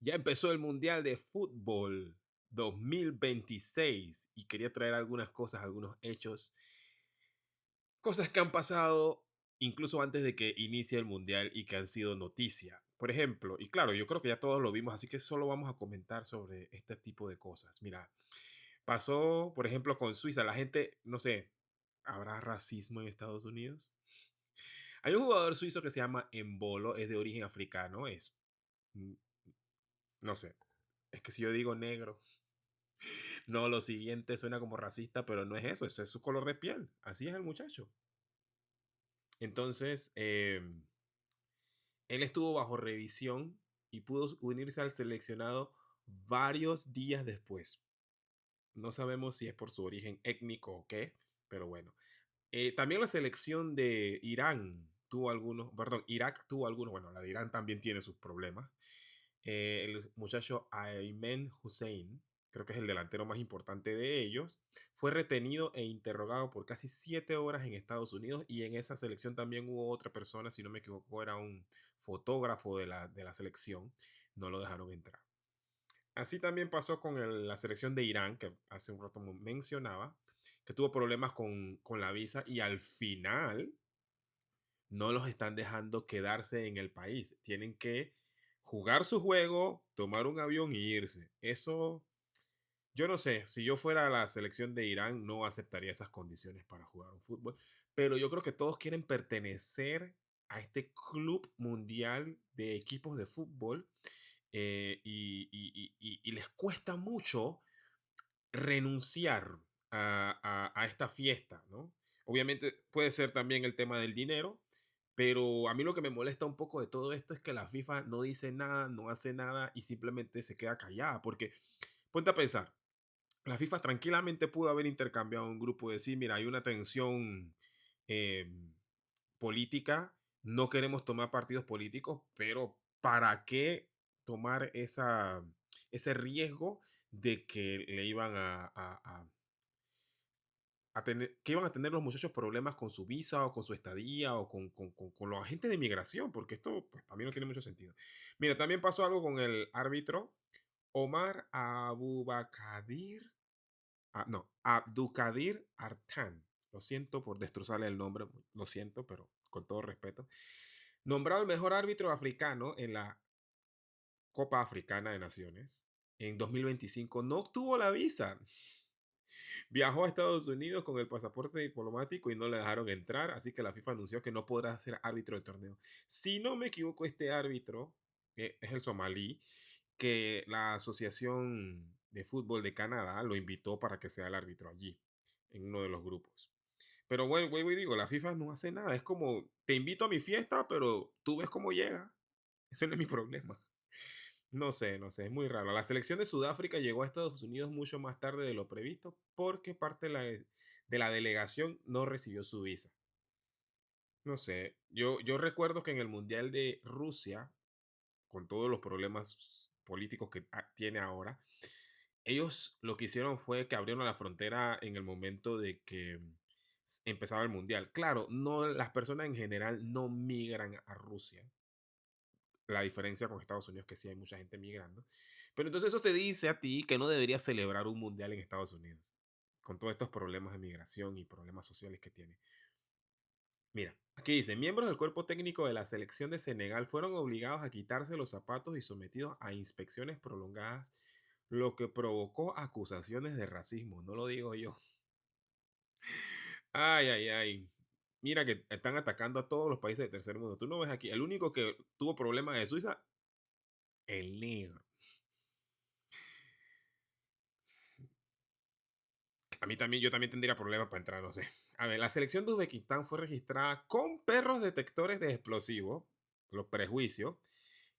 Ya empezó el Mundial de Fútbol 2026 y quería traer algunas cosas, algunos hechos, cosas que han pasado incluso antes de que inicie el Mundial y que han sido noticia. Por ejemplo, y claro, yo creo que ya todos lo vimos, así que solo vamos a comentar sobre este tipo de cosas. Mira, pasó, por ejemplo, con Suiza. La gente, no sé, ¿habrá racismo en Estados Unidos? Hay un jugador suizo que se llama Embolo, es de origen africano, mm, no sé, es que si yo digo negro, no, lo siguiente suena como racista, pero no es eso, ese es su color de piel. Así es el muchacho. Entonces, él estuvo bajo revisión y pudo unirse al seleccionado varios días después. No sabemos si es por su origen étnico o qué, pero bueno. También la selección de Irán tuvo algunos, perdón, Irak tuvo algunos, bueno, la de Irán también tiene sus problemas. El muchacho Aymen Hussein, creo que es el delantero más importante de ellos, fue retenido e interrogado por casi 7 horas en Estados Unidos y en esa selección también hubo otra persona, si no me equivoco, era un fotógrafo de la selección, no lo dejaron entrar. Así también pasó con la selección de Irán, que hace un rato mencionaba, que tuvo problemas con la visa y al final no los están dejando quedarse en el país. Tienen que jugar su juego, tomar un avión y irse. Eso, yo no sé, si yo fuera a la selección de Irán, no aceptaría esas condiciones para jugar un fútbol. Pero yo creo que todos quieren pertenecer a este club mundial de equipos de fútbol y les cuesta mucho renunciar a esta fiesta, ¿no? Obviamente puede ser también el tema del dinero, pero a mí lo que me molesta un poco de todo esto es que la FIFA no dice nada, no hace nada y simplemente se queda callada, porque ponte a pensar, la FIFA tranquilamente pudo haber intercambiado un grupo y decir, mira, hay una tensión eh, política, no queremos tomar partidos políticos, pero ¿para qué tomar ese riesgo de que le iban a tener, que iban a tener los muchachos problemas con su visa o con su estadía o con los agentes de migración? Porque esto, pues, para mí no tiene mucho sentido. Mira, también pasó algo con el árbitro Omar Abubakadir, no, Abdukadir Artan. Lo siento por destrozarle el nombre, lo siento, pero con todo respeto. Nombrado el mejor árbitro africano en la Copa Africana de Naciones en 2025, no obtuvo la visa. Viajó a Estados Unidos con el pasaporte diplomático y no le dejaron entrar, así que la FIFA anunció que no podrá ser árbitro del torneo. Si no me equivoco, este árbitro es el somalí, que la Asociación de Fútbol de Canadá lo invitó para que sea el árbitro allí, en uno de los grupos. Pero bueno, vuelvo y digo, la FIFA no hace nada. Es como, te invito a mi fiesta, pero tú ves cómo llega. Ese no es mi problema. No sé, no sé, es muy raro. La selección de Sudáfrica llegó a Estados Unidos mucho más tarde de lo previsto porque parte de la delegación no recibió su visa. No sé, yo recuerdo que en el Mundial de Rusia, con todos los problemas políticos que tiene ahora, ellos lo que hicieron fue que abrieron la frontera en el momento de que empezaba el Mundial. Claro, no, las personas en general no migran a Rusia, la diferencia con Estados Unidos, que sí hay mucha gente migrando. Pero entonces eso te dice a ti que no deberías celebrar un mundial en Estados Unidos, con todos estos problemas de migración y problemas sociales que tiene. Mira, aquí dice, miembros del cuerpo técnico de la selección de Senegal fueron obligados a quitarse los zapatos y sometidos a inspecciones prolongadas, lo que provocó acusaciones de racismo. No lo digo yo. Ay, ay, ay. Mira que están atacando a todos los países del tercer mundo. Tú no ves aquí. El único que tuvo problemas de Suiza, el negro. A mí también, yo también tendría problemas para entrar, no sé. A ver, la selección de Uzbekistán fue registrada con perros detectores de explosivos, los prejuicios,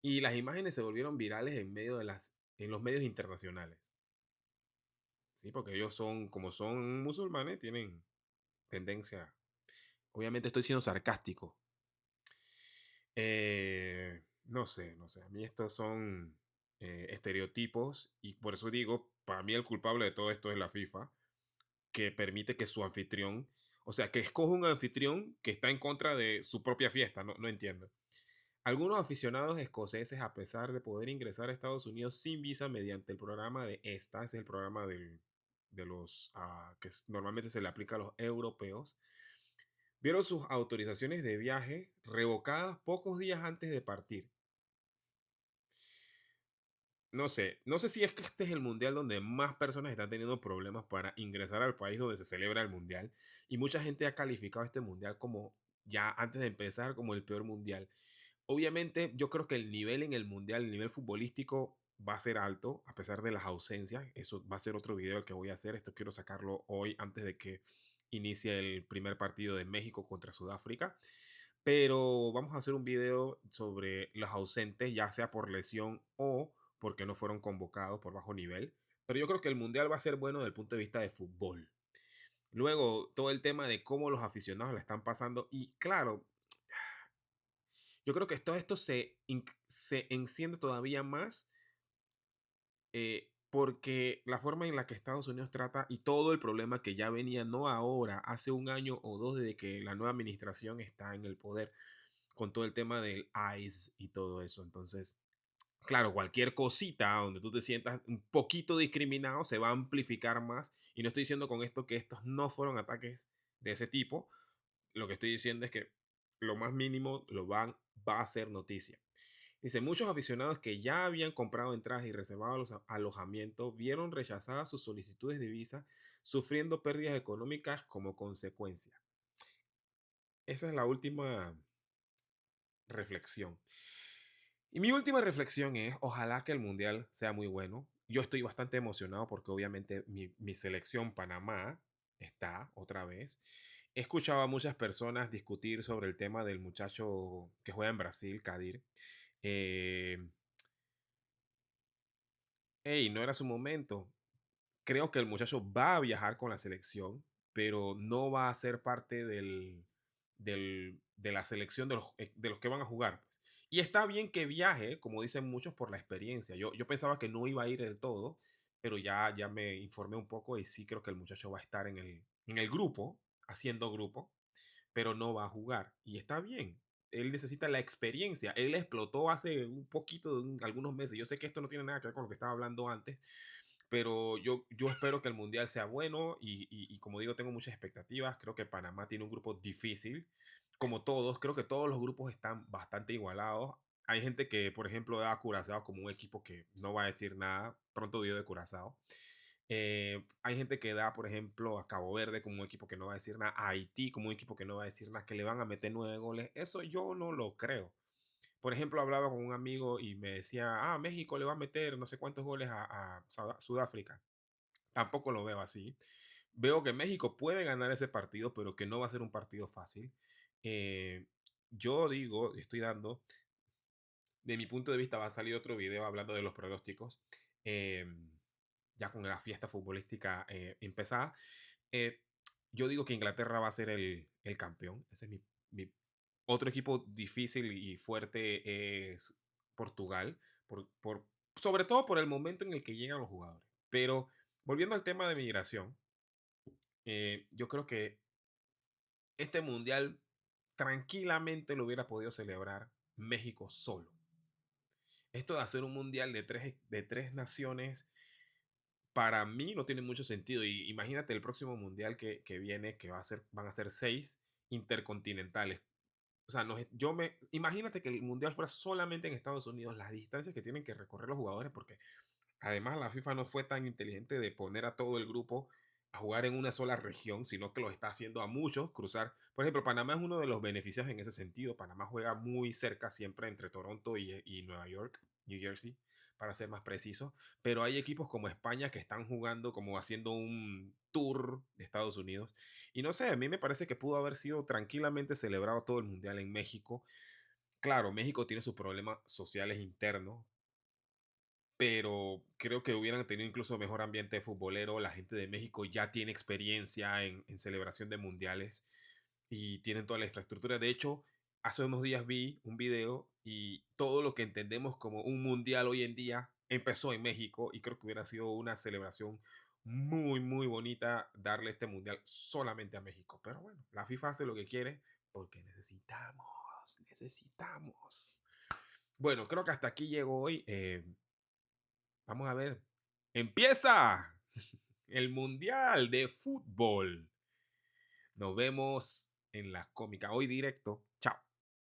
y las imágenes se volvieron virales en los medios internacionales. Sí, porque ellos son, como son musulmanes, tienen tendencia. Obviamente estoy siendo sarcástico. No sé, no sé. A mí estos son estereotipos y por eso digo, para mí el culpable de todo esto es la FIFA, que permite que su anfitrión, o sea, que escoge un anfitrión que está en contra de su propia fiesta, no, no entiendo. Algunos aficionados escoceses, a pesar de poder ingresar a Estados Unidos sin visa mediante el programa de ESTA, ese es el programa de los normalmente se le aplica a los europeos, vieron sus autorizaciones de viaje revocadas pocos días antes de partir. No sé si es que este es el mundial donde más personas están teniendo problemas para ingresar al país donde se celebra el mundial. Y mucha gente ha calificado este mundial como, ya antes de empezar, como el peor mundial. Obviamente, yo creo que el nivel en el mundial, el nivel futbolístico va a ser alto, a pesar de las ausencias. Eso va a ser otro video el que voy a hacer. Esto quiero sacarlo hoy antes de que inicie el primer partido de México contra Sudáfrica. Pero vamos a hacer un video sobre los ausentes, ya sea por lesión o porque no fueron convocados por bajo nivel. Pero yo creo que el mundial va a ser bueno desde el punto de vista de fútbol. Luego, todo el tema de cómo los aficionados la están pasando. Y claro, yo creo que todo esto se enciende todavía más porque la forma en la que Estados Unidos trata y todo el problema que ya venía, no ahora, hace un año o dos desde que la nueva administración está en el poder, con todo el tema del ICE y todo eso. Entonces, claro, cualquier cosita donde tú te sientas un poquito discriminado se va a amplificar más. Y no estoy diciendo con esto que estos no fueron ataques de ese tipo. Lo que estoy diciendo es que lo más mínimo va a ser noticia. Dice, muchos aficionados que ya habían comprado entradas y reservado los alojamientos vieron rechazadas sus solicitudes de visa, sufriendo pérdidas económicas como consecuencia. Esa es la última reflexión. Y mi última reflexión es, ojalá que el mundial sea muy bueno. Yo estoy bastante emocionado porque obviamente mi selección Panamá está otra vez. He escuchado a muchas personas discutir sobre el tema del muchacho que juega en Brasil, Kadir. Eh, Hey, no era su momento. Creo que el muchacho va a viajar con la selección, pero no va a ser parte de la selección de los que van a jugar, pues. Y está bien que viaje, como dicen muchos, por la experiencia. Yo pensaba que no iba a ir del todo, pero ya me informé un poco y sí creo que el muchacho va a estar en el grupo, haciendo grupo, pero no va a jugar. Y está bien. Él necesita la experiencia. Él explotó hace un poquito, algunos meses. Yo sé que esto no tiene nada que ver con lo que estaba hablando antes, pero yo espero que el mundial sea bueno y como digo, tengo muchas expectativas. Creo que Panamá tiene un grupo difícil, como todos. Creo que todos los grupos están bastante igualados. Hay gente que, por ejemplo, da a Curazao como un equipo que no va a decir nada. Pronto video de Curazao. Hay gente que da, por ejemplo, a Cabo Verde como un equipo que no va a decir nada, a Haití como un equipo que no va a decir nada, que le van a meter 9 goles. Eso yo no lo creo. Por ejemplo, hablaba con un amigo y me decía, México le va a meter no sé cuántos goles a Sudáfrica. Tampoco lo veo así. Veo que México puede ganar ese partido, pero que no va a ser un partido fácil. Eh, yo digo, estoy dando, de mi punto de vista va a salir otro video hablando de los pronósticos. eh, ya con la fiesta futbolística empezada. Eh, yo digo que Inglaterra va a ser el campeón. Ese es mi otro equipo difícil y fuerte es Portugal, sobre todo por el momento en el que llegan los jugadores. Pero volviendo al tema de migración, yo creo que este mundial tranquilamente lo hubiera podido celebrar México solo. Esto de hacer un mundial de tres naciones para mí no tiene mucho sentido. Y imagínate el próximo mundial que viene, que van a ser 6 intercontinentales. O sea, imagínate que el mundial fuera solamente en Estados Unidos, las distancias que tienen que recorrer los jugadores, porque además la FIFA no fue tan inteligente de poner a todo el grupo a jugar en una sola región, sino que lo está haciendo a muchos cruzar. Por ejemplo, Panamá es uno de los beneficiados en ese sentido. Panamá juega muy cerca siempre entre Toronto y Nueva York, New Jersey, para ser más preciso. Pero hay equipos como España que están jugando como haciendo un tour de Estados Unidos. Y no sé, a mí me parece que pudo haber sido tranquilamente celebrado todo el mundial en México. Claro, México tiene sus problemas sociales internos, pero creo que hubieran tenido incluso mejor ambiente futbolero. La gente de México ya tiene experiencia en celebración de mundiales y tienen toda la infraestructura. De hecho, hace unos días vi un video y todo lo que entendemos como un mundial hoy en día empezó en México y creo que hubiera sido una celebración muy, muy bonita darle este mundial solamente a México. Pero bueno, la FIFA hace lo que quiere porque necesitamos. Bueno, creo que hasta aquí llegó hoy. Vamos a ver. Empieza el Mundial de Fútbol. Nos vemos en la cómica hoy directo. Chao.